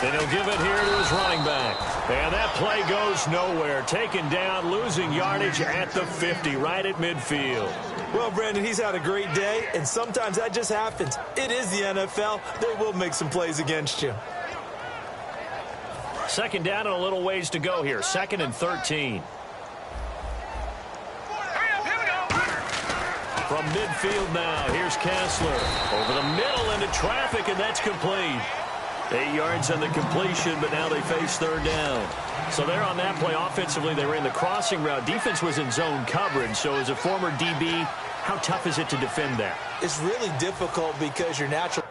Then he'll give it here to his running back. And that play goes nowhere. Taken down, losing yardage at the 50, right at midfield. Well, Brandon, he's had a great day, and sometimes that just happens. It is the NFL. They will make some plays against you. 2nd down and a little ways to go here. 2nd and 13. From midfield now, here's Kessler. Over the middle into traffic, and that's complete. 8 yards on the completion, but now they face 3rd down. So there on that play, offensively, they ran the crossing route. Defense was in zone coverage, so as a former DB, how tough is it to defend that? It's really difficult because your natural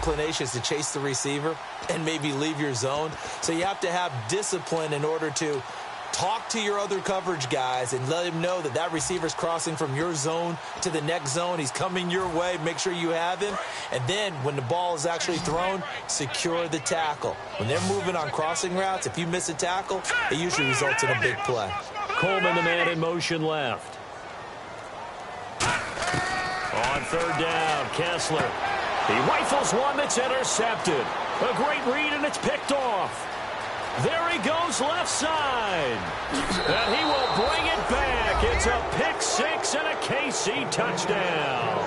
inclinations to chase the receiver and maybe leave your zone. So you have to have discipline in order to talk to your other coverage guys and let him know that that receiver's crossing from your zone to the next zone. He's coming your way. Make sure you have him. And then when the ball is actually thrown, secure the tackle. When they're moving on crossing routes, if you miss a tackle, it usually results in a big play. Coleman, the man in motion left. On third down, Kessler. He rifles one that's intercepted. A great read, and it's picked off. There he goes left side. And he will bring it back. It's a pick six and a KC touchdown.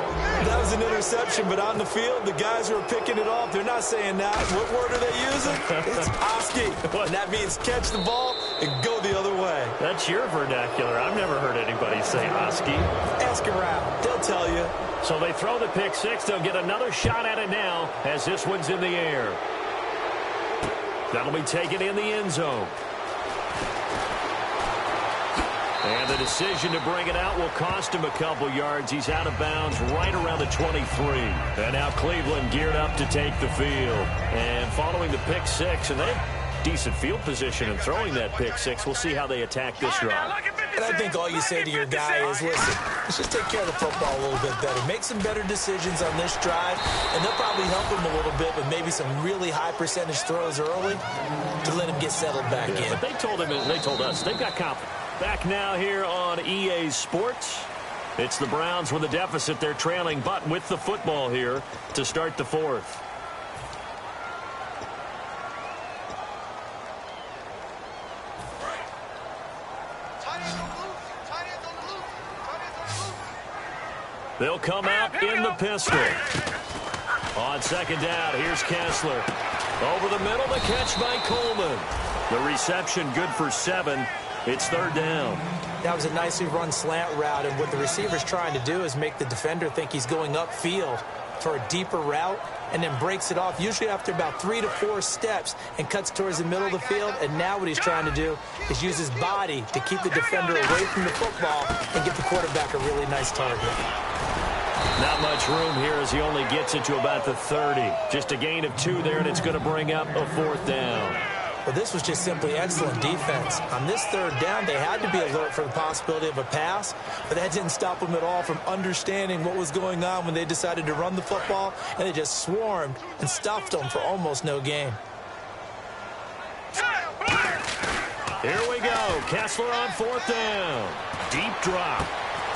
That was an interception, but on the field, the guys who are picking it off, they're not saying that. What word are they using? It's Oski. And that means catch the ball and go the other way. That's your vernacular. I've never heard anybody say Oski. Ask around. They'll tell you. So they throw the pick six. They'll get another shot at it now as this one's in the air. That'll be taken in the end zone. And the decision to bring it out will cost him a couple yards. He's out of bounds right around the 23. And now Cleveland geared up to take the field. And following the pick six, and they have decent field position in throwing that pick six. We'll see how they attack this drive. And I think all you say to your guy is, listen, let's just take care of the football a little bit better. Make some better decisions on this drive, and they'll probably help him a little bit with maybe some really high percentage throws early to let him get settled back in. But they told him, and they told us, they've got confidence. Back now here on EA Sports. It's the Browns with a deficit. They're trailing, but with the football here to start the fourth. They'll come out in the pistol. On second down, here's Kessler. Over the middle, the catch by Coleman. The reception good for 7. It's third down. That was a nicely run slant route, and what the receiver's trying to do is make the defender think he's going upfield for a deeper route and then breaks it off, usually after about 3 to 4 steps, and cuts towards the middle of the field. And now what he's trying to do is use his body to keep the defender away from the football and give the quarterback a really nice target. Not much room here as he only gets it to about the 30. Just a gain of 2 there, and it's going to bring up a fourth down. Well, this was just simply excellent defense. On this third down, they had to be alert for the possibility of a pass, but that didn't stop them at all from understanding what was going on when they decided to run the football, and they just swarmed and stuffed them for almost no gain. Here we go. Kessler on fourth down. Deep drop.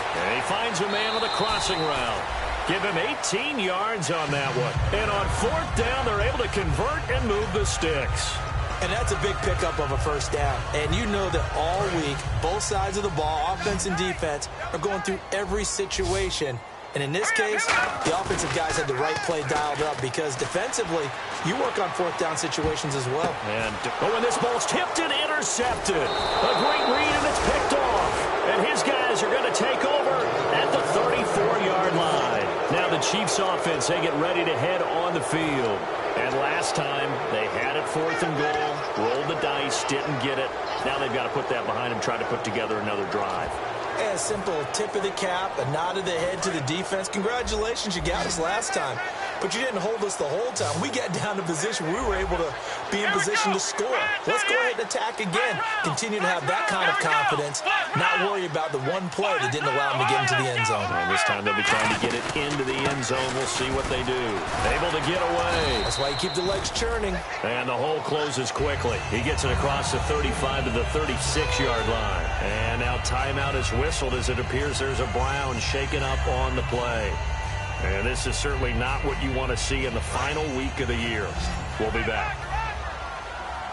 And he finds a man on the crossing route. Give him 18 yards on that one. And on fourth down, they're able to convert and move the sticks. And that's a big pickup of a first down. And you know that all week, both sides of the ball, offense and defense, are going through every situation. And in this case, the offensive guys had the right play dialed up because defensively, you work on fourth down situations as well. And when this ball's tipped and intercepted. A great read, and it's picked off. And his guys are going to take over at the 34-yard line. Now the Chiefs offense, they get ready to head on the field. And last time, they had it 4th and goal, rolled the dice, didn't get it. Now they've got to put that behind them, try to put together another drive. A simple tip of the cap, a nod of the head to the defense. Congratulations, you got us last time. But you didn't hold us the whole time. We got down to position. We were able to be in position to score. Let's go ahead and attack again. Continue to have that kind of confidence. Not worry about the one play that didn't allow them to get into the end zone. And this time they'll be trying to get it into the end zone. We'll see what they do. Able to get away. That's why you keep the legs churning. And the hole closes quickly. He gets it across the 35 to the 36-yard line. And now timeout is whistled as it appears there's a Brown shaken up on the play. And this is certainly not what you want to see in the final week of the year. We'll be back.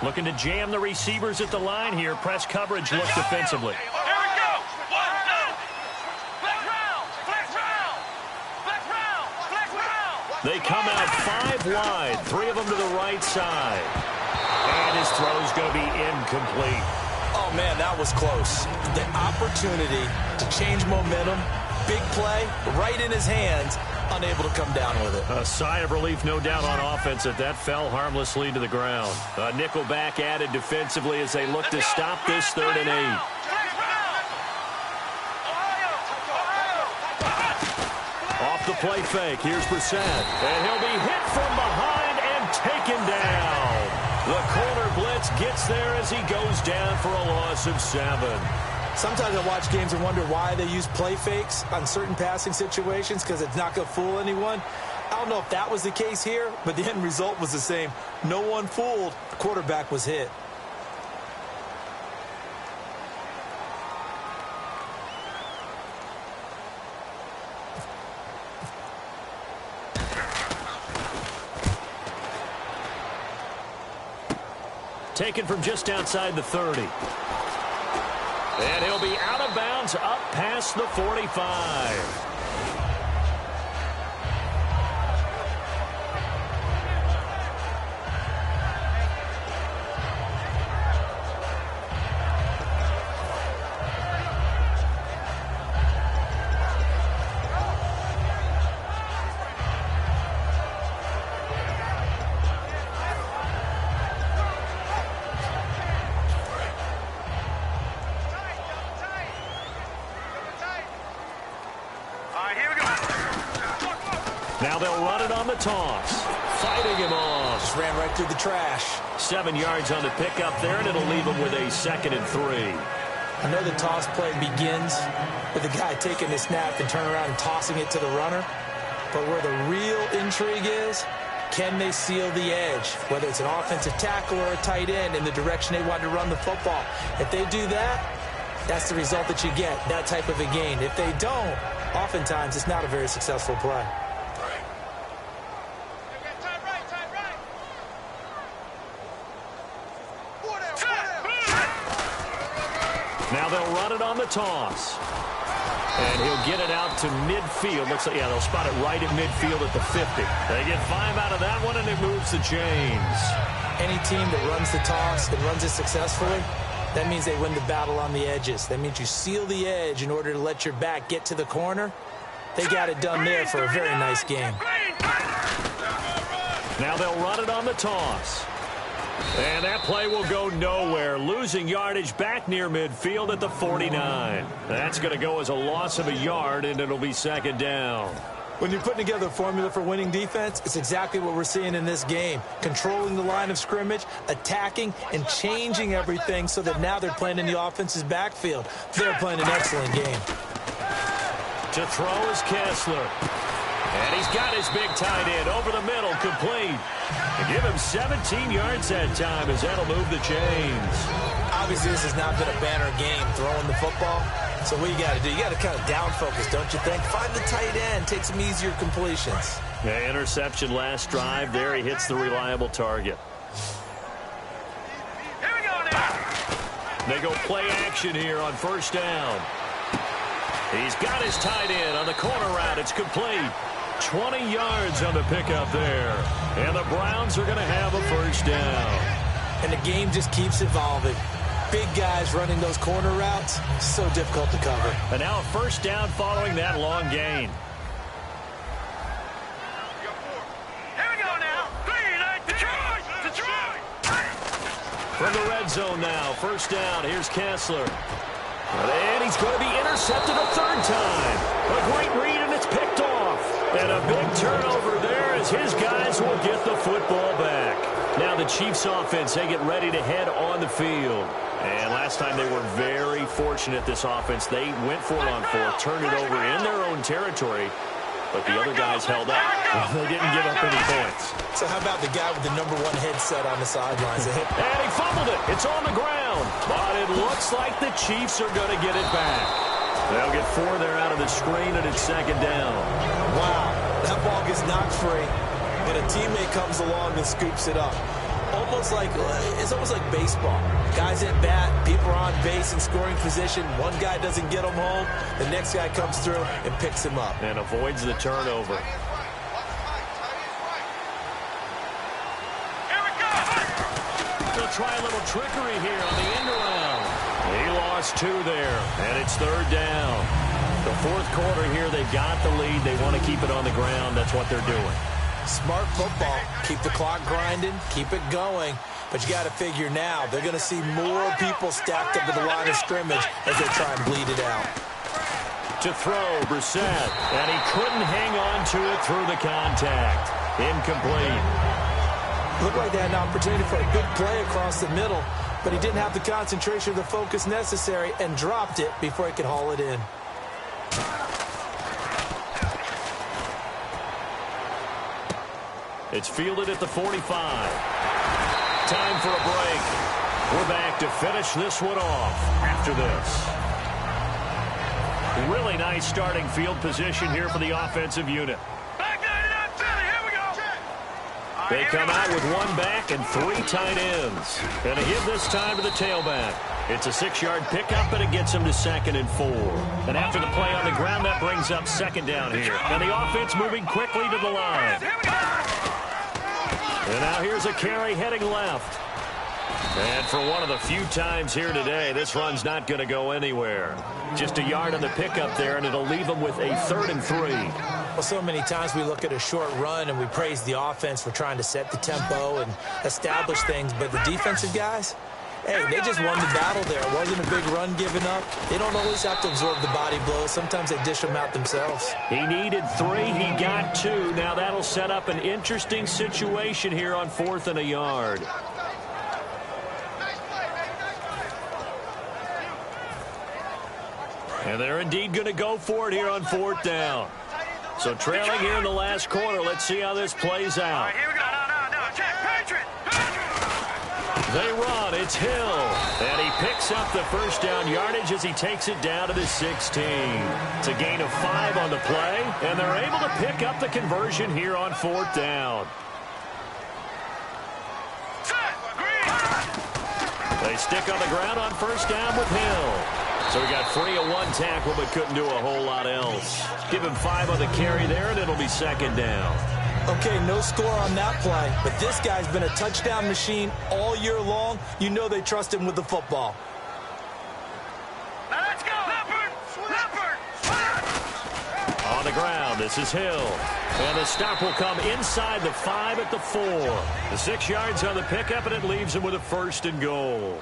Looking to jam the receivers at the line here. Press coverage look defensively. Here we go. 1, 2. Flex round. Flex round. Flex round. Flex round. They come out 5 wide. 3 of them to the right side. And his throw's going to be incomplete. Oh, man, that was close. The opportunity to change momentum, big play, right in his hands, unable to come down with it. A sigh of relief, no doubt, on offense that fell harmlessly to the ground. A nickel back added defensively as they look to stop this 3rd and 8. Off the play fake, here's Brissett. And he'll be hit from behind and taken down. The corner blitz gets there as he goes down for a loss of 7. Sometimes I watch games and wonder why they use play fakes on certain passing situations, because it's not going to fool anyone. I don't know if that was the case here, but the end result was the same. No one fooled. The quarterback was hit. Taken from just outside the 30. And he'll be out of bounds up past the 45. Now they'll run it on the toss. Fighting him off. Just ran right through the trash. 7 yards on the pickup there, and it'll leave him with a 2nd and 3. I know the toss play begins with the guy taking the snap and turning around and tossing it to the runner. But where the real intrigue is, can they seal the edge? Whether it's an offensive tackle or a tight end in the direction they want to run the football. If they do that, that's the result that you get, that type of a gain. If they don't, oftentimes it's not a very successful play. Now they'll run it on the toss. And he'll get it out to midfield. Looks like, yeah, they'll spot it right at midfield at the 50. They get 5 out of that one, and it moves the chains. Any team that runs the toss and runs it successfully, that means they win the battle on the edges. That means you seal the edge in order to let your back get to the corner. They got it done there for a very nice game. Now they'll run it on the toss. And that play will go nowhere, losing yardage back near midfield at the 49. That's going to go as a loss of a yard, and it'll be 2nd down. When you're putting together a formula for winning defense, it's exactly what we're seeing in this game. Controlling the line of scrimmage, attacking, and changing everything so that now they're playing in the offense's backfield. They're playing an excellent game. To throw is Kessler. And he's got his big tight end over the middle, complete. And give him 17 yards that time as that'll move the chains. Obviously, this has not been a banner game throwing the football. So what you got to do, you got to kind of down focus, don't you think? Find the tight end, take some easier completions. Yeah, interception last drive there. He hits the reliable target. Here we go now. They go play action here on 1st down. He's got his tight end on the corner route. It's complete. 20 yards on the pickup there. And the Browns are going to have a 1st down. And the game just keeps evolving. Big guys running those corner routes, so difficult to cover. And now a 1st down following that long gain. Here we go now. From the red zone now, 1st down. Here's Kessler. And he's going to be intercepted a 3rd time. A great read, and it's picked off. And a big turnover there as his guys will get the football back. Now the Chiefs offense, they get ready to head on the field. And last time they were very fortunate, this offense. They went for it on 4th, turned it over in their own territory. But the other guys held up. They didn't give up any points. So how about the guy with the #1 headset on the sidelines? And he fumbled it. It's on the ground. But it looks like the Chiefs are going to get it back. They'll get 4 there out of the screen, and it's 2nd down. Wow, that ball gets knocked free, but a teammate comes along and scoops it up. It's almost like baseball. Guys at bat, people are on base in scoring position. One guy doesn't get them home. The next guy comes through and picks him up. And avoids the turnover. Here we go. They'll try a little trickery here on the end around. He lost 2 there, and it's 3rd down. The 4th quarter here, they got the lead. They want to keep it on the ground. That's what they're doing. Smart football. Keep the clock grinding. Keep it going. But you got to figure now, they're going to see more people stacked up to the line of scrimmage as they try and bleed it out. To throw, Brissett. And he couldn't hang on to it through the contact. Incomplete. Looked like they had an opportunity for a big play across the middle, but he didn't have the concentration or the focus necessary and dropped it before he could haul it in. It's fielded at the 45. Time for a break. We're back to finish this one off after this. Really nice starting field position here for the offensive unit. Back 99 Philly, here we go. They come out with one back and 3 tight ends. And a hit this time to the tailback. It's a 6-yard pickup, and it gets him to 2nd and 4. And after the play on the ground, that brings up 2nd down here. And the offense moving quickly to the line. Here we go. And now here's a carry heading left. And for one of the few times here today, this run's not going to go anywhere. Just a yard on the pickup there, and it'll leave them with a 3rd and 3. Well, so many times we look at a short run and we praise the offense for trying to set the tempo and establish things, but the defensive guys, hey, they just won the battle there. It wasn't a big run given up. They don't always have to absorb the body blows. Sometimes they dish them out themselves. He needed 3. He got 2. Now that'll set up an interesting situation here on 4th and a yard. And they're indeed going to go for it here on 4th down. So trailing here in the last quarter. Let's see how this plays out. Here we go. No. Check. Patriot. They run. It's Hill. And he picks up the 1st down yardage as he takes it down to the 16. It's a gain of 5 on the play. And they're able to pick up the conversion here on 4th down. They stick on the ground on 1st down with Hill. So he got free of 1 tackle but couldn't do a whole lot else. Give him 5 on the carry there, and it'll be 2nd down. Okay, no score on that play, but this guy's been a touchdown machine all year long. You know they trust him with the football. Now let's go. Leopard. On the ground, this is Hill. And the stop will come inside the 5 at the 4. The 6 yards on the pickup, and it leaves him with a 1st and goal.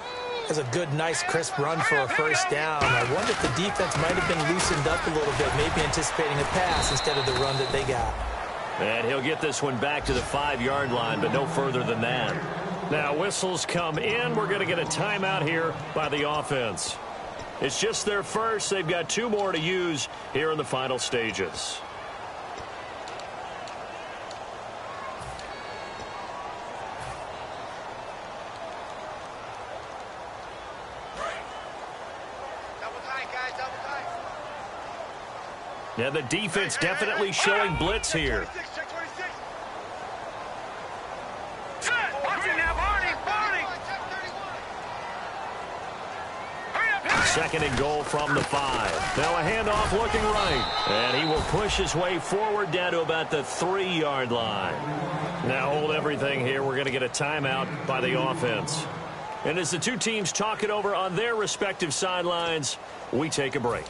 That's a good, nice, crisp run for a 1st down. I wonder if the defense might have been loosened up a little bit, maybe anticipating a pass instead of the run that they got. And he'll get this one back to the 5-yard line, but no further than that. Now whistles come in. We're going to get a timeout here by the offense. It's just their first. They've got 2 more to use here in the final stages. Yeah, the defense definitely showing blitz here. Second and goal from the 5. Now a handoff looking right. And he will push his way forward down to about the 3-yard line. Now hold everything here. We're going to get a timeout by the offense. And as the 2 teams talk it over on their respective sidelines, we take a break.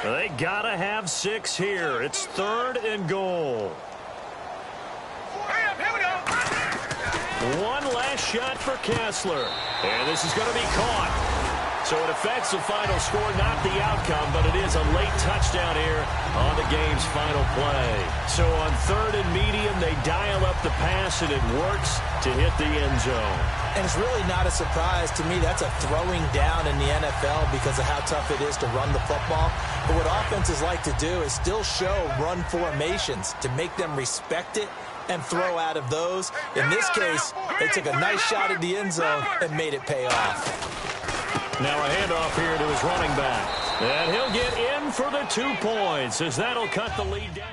They gotta have 6 here. It's 3rd and goal. Here we go. One last shot for Kessler. And this is going to be caught. So it affects the final score, not the outcome, but it is a late touchdown here on the game's final play. So on 3rd and medium, they dial up the pass, and it works to hit the end zone. And it's really not a surprise to me. That's a throwing down in the NFL because of how tough it is to run the football. But what offenses like to do is still show run formations to make them respect it and throw out of those. In this case, they took a nice shot at the end zone and made it pay off. Now a handoff here to his running back. And he'll get in for the 2 points as that'll cut the lead down.